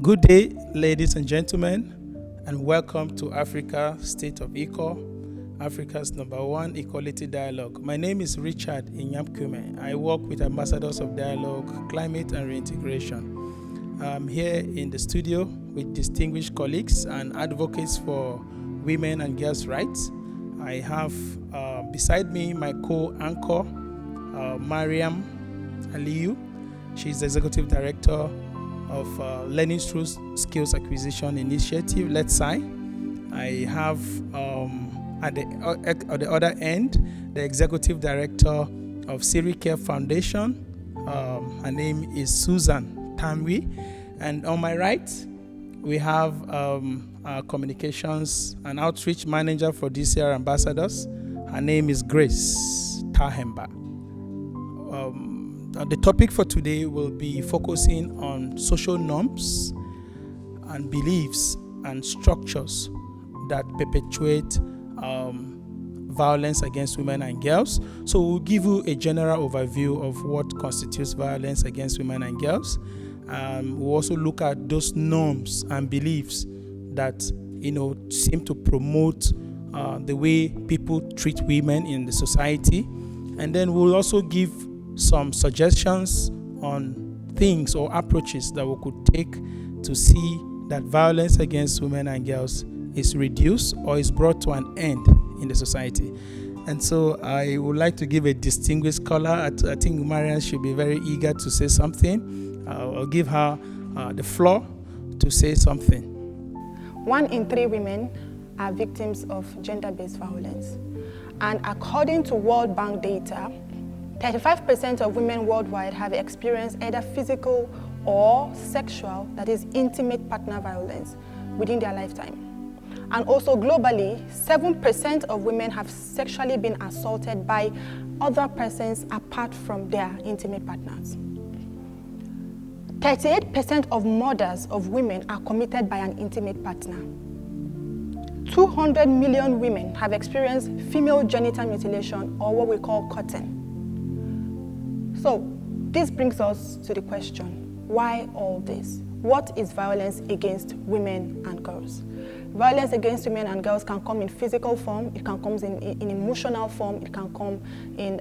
Good day, ladies and gentlemen, and welcome to Africa State of Equal, Africa's #1 equality dialogue. My name is Richard Inyamkume. I work with Ambassadors of Dialogue, Climate and Reintegration. I'm here in the studio with distinguished colleagues and advocates for women and girls' rights. I have beside me my co-anchor, Mariam Aliyu. She's the Executive Director of Learning Through Skills Acquisition Initiative, Let's Say. I have at the other end the Executive Director of Siri Care Foundation. Her name is Susan Tamwi. And on my right, we have our Communications and Outreach Manager for DCR Ambassadors. Her name is Grace Tahemba. The topic for today will be focusing on social norms and beliefs and structures that perpetuate violence against women and girls. So we'll give you a general overview of what constitutes violence against women and girls. We'll also look at those norms and beliefs that seem to promote the way people treat women in the society. And then we'll also give some suggestions on things or approaches that we could take to see that violence against women and girls is reduced or is brought to an end in the society. And so I would like to give a distinguished caller. I think Marian should be very eager to say something. I'll give her the floor to say something. 1 in 3 women are victims of gender-based violence. And according to World Bank data, 35% of women worldwide have experienced either physical or sexual, that is intimate partner violence within their lifetime. And also globally, 7% of women have sexually been assaulted by other persons apart from their intimate partners. 38% of murders of women are committed by an intimate partner. 200 million women have experienced female genital mutilation, or what we call cutting. So this brings us to the question, why all this? What is violence against women and girls? Violence against women and girls can come in physical form, it can come in emotional form, it can come in,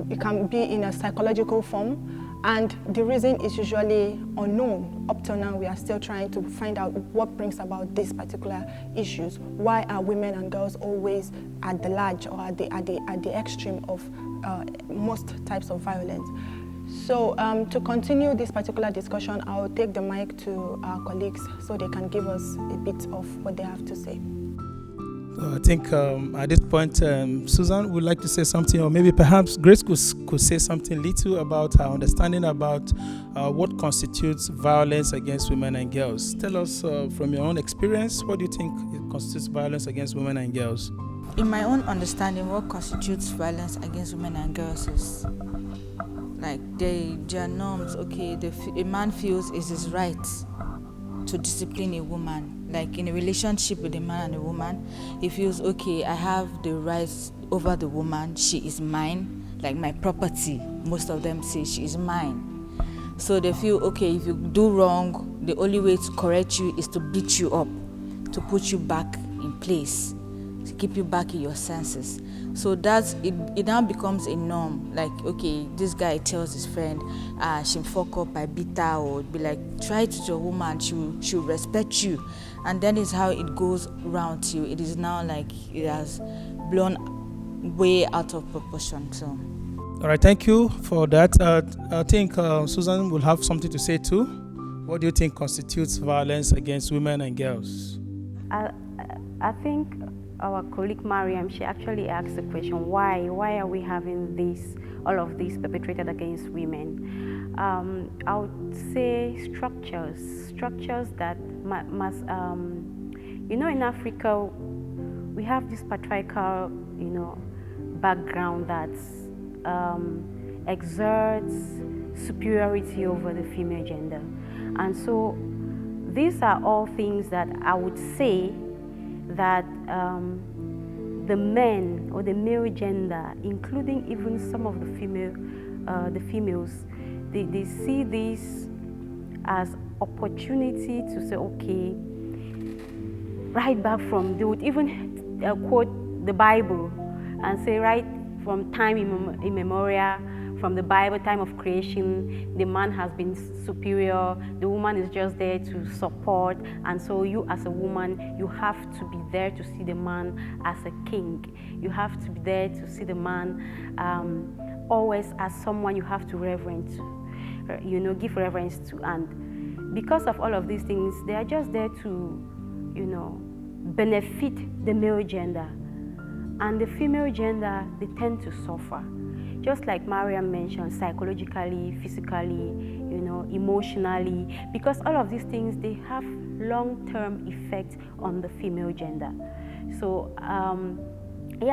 it can be in a psychological form, and the reason is usually unknown. Up till now, we are still trying to find out what brings about these particular issues. Why are women and girls always at the large or at the extreme of most types of violence? So to continue this particular discussion, I'll take the mic to our colleagues so they can give us a bit of what they have to say. I think at this point, Susan would like to say something, or maybe perhaps Grace could say something little about her understanding about what constitutes violence against women and girls. Tell us from your own experience, what do you think constitutes violence against women and girls? In my own understanding, what constitutes violence against women and girls is like their norms. Okay, a man feels it's his right to discipline a woman. Like in a relationship with a man and a woman, he feels, okay, I have the rights over the woman. She is mine, like my property. Most of them say she is mine. So they feel, okay, if you do wrong, the only way to correct you is to beat you up, to put you back in place, to keep you back in your senses. So it now becomes a norm. Like, okay, this guy tells his friend, she'll fuck up, I beat her, or be like, try it with your woman, she'll respect you. And then is how it goes around to you. It is now like it has blown way out of proportion. So. All right, thank you for that. I think Susan will have something to say too. What do you think constitutes violence against women and girls? I think our colleague Mariam, she actually asked the question, why are we having all of this perpetrated against women? I would say structures that must, in Africa, we have this patriarchal, background that exerts superiority over the female gender. And so these are all things that I would say that the men or the male gender, including even some of the females, they see this as opportunity to say, okay, right back from, they would even quote the Bible and say, right from time immemorial, from the Bible, time of creation, the man has been superior, the woman is just there to support, and so you as a woman, you have to be there to see the man as a king. You have to be there to see the man always as someone you have to reverence, give reverence to. And because of all of these things, they are just there to, benefit the male gender. And the female gender, they tend to suffer. Just like Mariam mentioned, psychologically, physically, emotionally, because all of these things, they have long-term effects on the female gender. So, we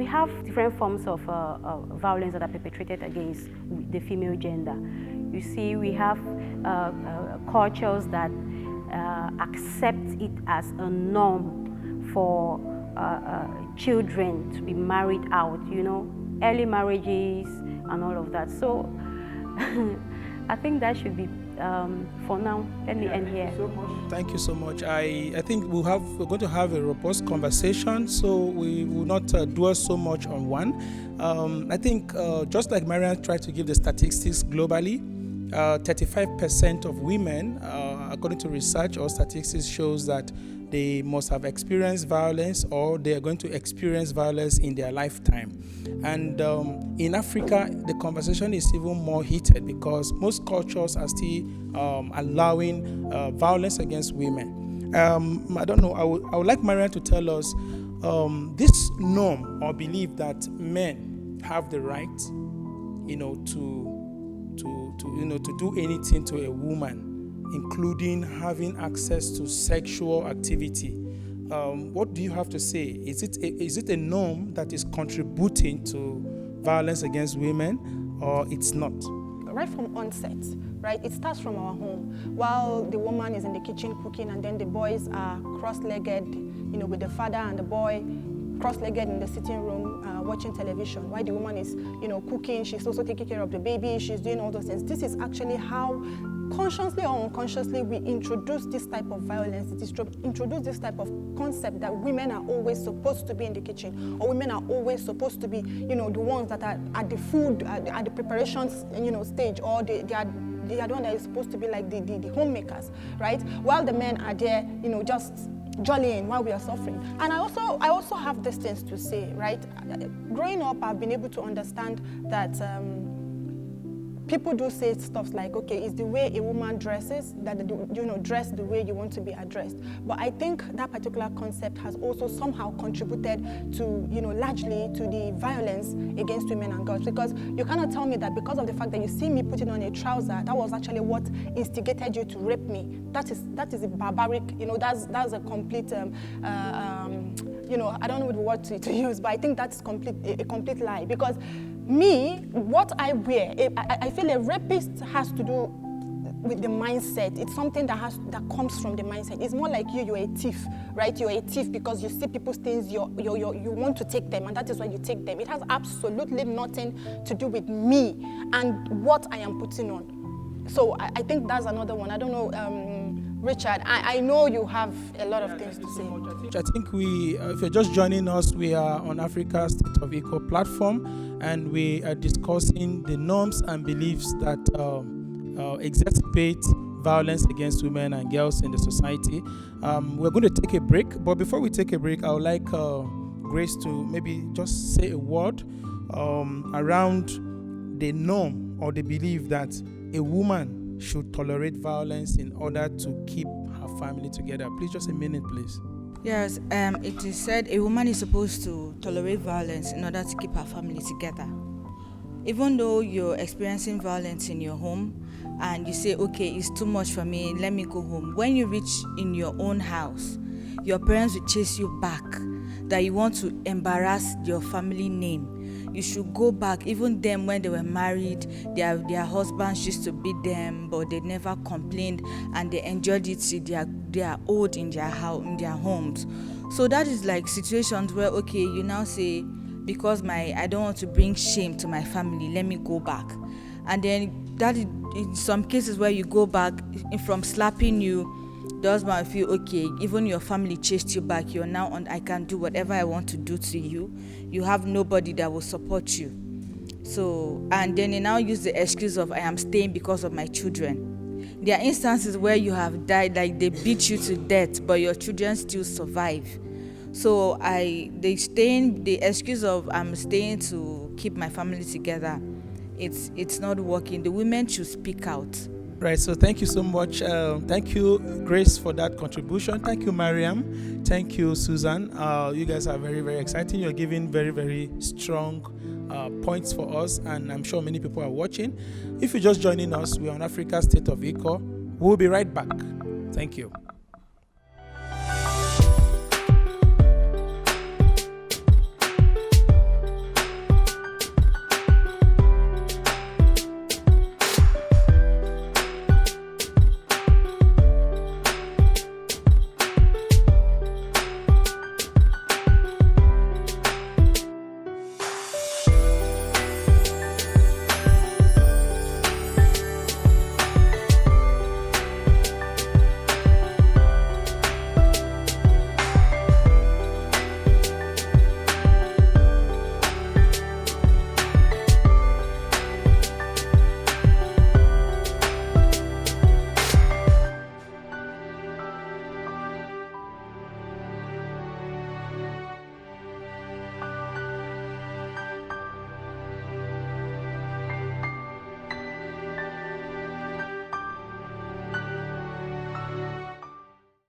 have different forms of violence that are perpetrated against the female gender. You see, we have cultures that accept it as a norm for children to be married out, early marriages and all of that. So I think that should be for now. Let me end here. Thank you so much. I think we're going to have a robust conversation, so we will not dwell so much on one. I think just like Marian tried to give the statistics globally, 35% of women, according to research or statistics, shows that they must have experienced violence or they are going to experience violence in their lifetime. And in Africa, the conversation is even more heated because most cultures are still allowing violence against women. I don't know, I would like Marian to tell us this norm or belief that men have the right, to do anything to a woman, including having access to sexual activity. What do you have to say? Is it a norm that is contributing to violence against women, or it's not? Right from onset, right? It starts from our home. While the woman is in the kitchen cooking, and then the boys are cross-legged, with the father and the boy cross-legged in the sitting room watching television. While the woman is, cooking, she's also taking care of the baby, she's doing all those things. This is actually how, consciously or unconsciously, we introduce this type of violence, introduce this type of concept that women are always supposed to be in the kitchen, or women are always supposed to be, the ones that are at the food, at the preparations, stage, or they are the one that is supposed to be like the homemakers, right? While the men are there, just jollying while we are suffering. And I also have these things to say, right? Growing up, I've been able to understand that people do say stuff like, okay, it's the way a woman dresses, that dress the way you want to be addressed. But I think that particular concept has also somehow contributed to, largely to the violence against women and girls. Because you cannot tell me that because of the fact that you see me putting on a trouser, that was actually what instigated you to rape me. That is a barbaric, that's a complete, I don't know the word to use, but I think that's a complete lie. Because me, what I wear, I feel a rapist has to do with the mindset. It's something that comes from the mindset. It's more like you're a thief, right? You're a thief because you see people's things, you want to take them, and that is why you take them. It has absolutely nothing to do with me and what I am putting on. So I think that's another one. I don't know, Richard, I know you have a lot of things to say. I think if you're just joining us, we are on Africa's State of Equal platform, and we are discussing the norms and beliefs that exacerbate violence against women and girls in the society. We're going to take a break, but before we take a break, I would like Grace to maybe just say a word around the norm or the belief that a woman should tolerate violence in order to keep her family together. Please, just a minute, please. Yes, it is said a woman is supposed to tolerate violence in order to keep her family together. Even though you're experiencing violence in your home and you say, okay, it's too much for me, let me go home. When you reach in your own house, your parents will chase you back, that you want to embarrass your family name. You should go back. Even them, when they were married, their husbands used to beat them, but they never complained, and they enjoyed it till they are old in their house, in their homes. So that is like situations where, okay, you now say, because I don't want to bring shame to my family, let me go back. And then that is in some cases where you go back from slapping you, the husband feel okay, even your family chased you back, you're now on, I can do whatever I want to do to you. You have nobody that will support you. So, and then they now use the excuse of I am staying because of my children. There are instances where you have died, like they beat you to death, but your children still survive. So the excuse of I'm staying to keep my family together, it's not working. The women should speak out. Right, so thank you so much. Thank you, Grace, for that contribution. Thank you, Mariam. Thank you, Susan. You guys are very, very exciting. You're giving very, very strong points for us, and I'm sure many people are watching. If you're just joining us, we're on Africa's State of Equal. We'll be right back. Thank you.